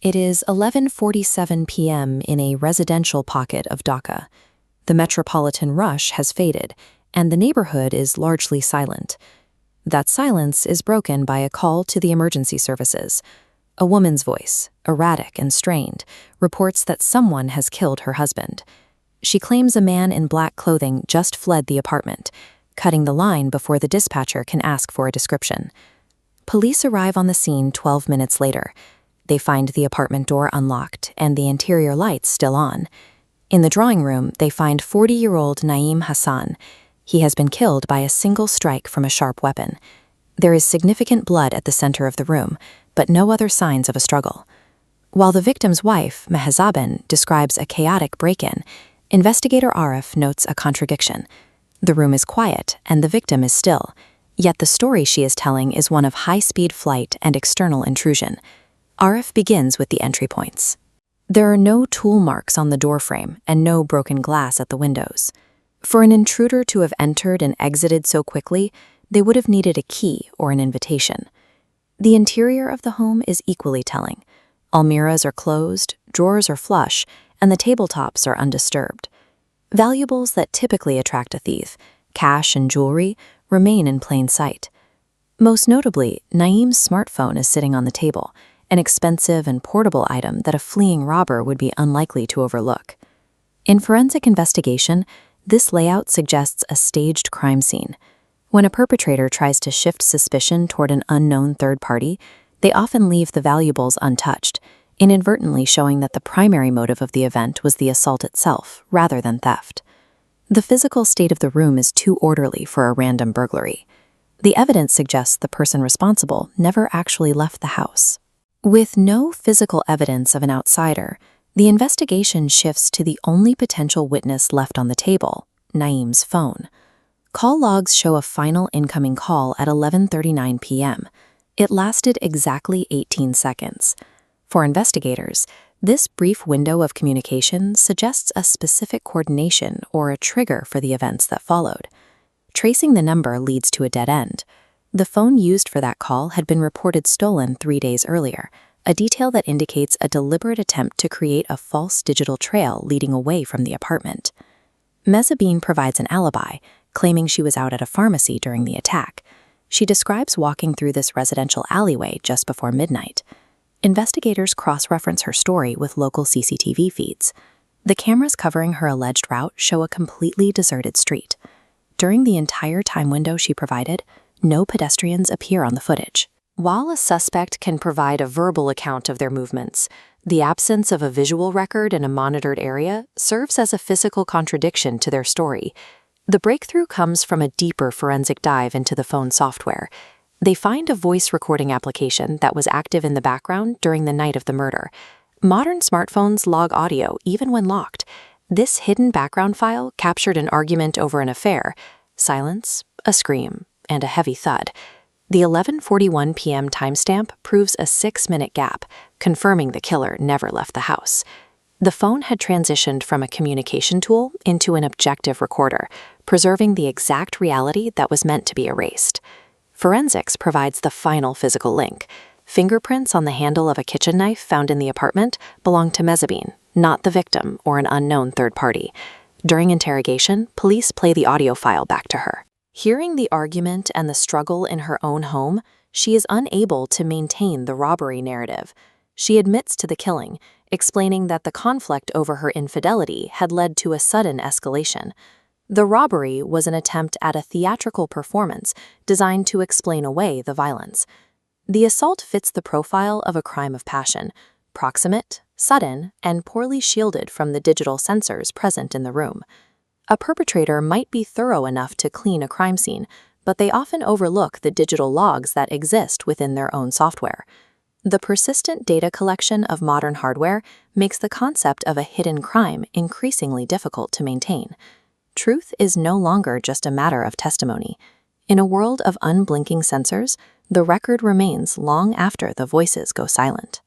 It is 11:47 p.m. in a residential pocket of Dhaka. The metropolitan rush has faded, and the neighborhood is largely silent. That silence is broken by a call to the emergency services. A woman's voice, erratic and strained, reports that someone has killed her husband. She claims a man in black clothing just fled the apartment, cutting the line before the dispatcher can ask for a description. Police arrive on the scene 12 minutes later. They find the apartment door unlocked and the interior lights still on. In the drawing room, they find 40-year-old Naeem Hassan. He has been killed by a single strike from a sharp weapon. There is significant blood at the center of the room, but no other signs of a struggle. While the victim's wife, Mehazaben, describes a chaotic break-in, investigator Arif notes a contradiction. The room is quiet and the victim is still, yet the story she is telling is one of high-speed flight and external intrusion. Arif begins with the entry points. There are no tool marks on the doorframe and no broken glass at the windows. For an intruder to have entered and exited so quickly, they would have needed a key or an invitation. The interior of the home is equally telling. Almirahs are closed, drawers are flush, and the tabletops are undisturbed. Valuables that typically attract a thief, cash and jewelry, remain in plain sight. Most notably, Naeem's smartphone is sitting on the table, an expensive and portable item that a fleeing robber would be unlikely to overlook. In forensic investigation, this layout suggests a staged crime scene. When a perpetrator tries to shift suspicion toward an unknown third party, they often leave the valuables untouched, inadvertently showing that the primary motive of the event was the assault itself, rather than theft. The physical state of the room is too orderly for a random burglary. The evidence suggests the person responsible never actually left the house. With no physical evidence of an outsider, the investigation shifts to the only potential witness left on the table, Naeem's phone. Call logs show a final incoming call at 11:39 p.m. It lasted exactly 18 seconds. For investigators, this brief window of communication suggests a specific coordination or a trigger for the events that followed. Tracing the number leads to a dead end. The phone used for that call had been reported stolen 3 days earlier, a detail that indicates a deliberate attempt to create a false digital trail leading away from the apartment. Mezzabine provides an alibi, claiming she was out at a pharmacy during the attack. She describes walking through this residential alleyway just before midnight. Investigators cross-reference her story with local CCTV feeds. The cameras covering her alleged route show a completely deserted street. During the entire time window she provided, no pedestrians appear on the footage. While a suspect can provide a verbal account of their movements, the absence of a visual record in a monitored area serves as a physical contradiction to their story. The breakthrough comes from a deeper forensic dive into the phone software. They find a voice recording application that was active in the background during the night of the murder. Modern smartphones log audio even when locked. This hidden background file captured an argument over an affair, silence, a scream, and a heavy thud. The 11:41 p.m. timestamp proves a 6-minute gap, confirming the killer never left the house. The phone had transitioned from a communication tool into an objective recorder, preserving the exact reality that was meant to be erased. Forensics provides the final physical link. Fingerprints on the handle of a kitchen knife found in the apartment belong to Mezzabine, not the victim or an unknown third party. During interrogation, police play the audio file back to her. Hearing the argument and the struggle in her own home, she is unable to maintain the robbery narrative. She admits to the killing, explaining that the conflict over her infidelity had led to a sudden escalation. The robbery was an attempt at a theatrical performance designed to explain away the violence. The assault fits the profile of a crime of passion, proximate, sudden, and poorly shielded from the digital sensors present in the room. A perpetrator might be thorough enough to clean a crime scene, but they often overlook the digital logs that exist within their own software. The persistent data collection of modern hardware makes the concept of a hidden crime increasingly difficult to maintain. Truth is no longer just a matter of testimony. In a world of unblinking sensors, the record remains long after the voices go silent.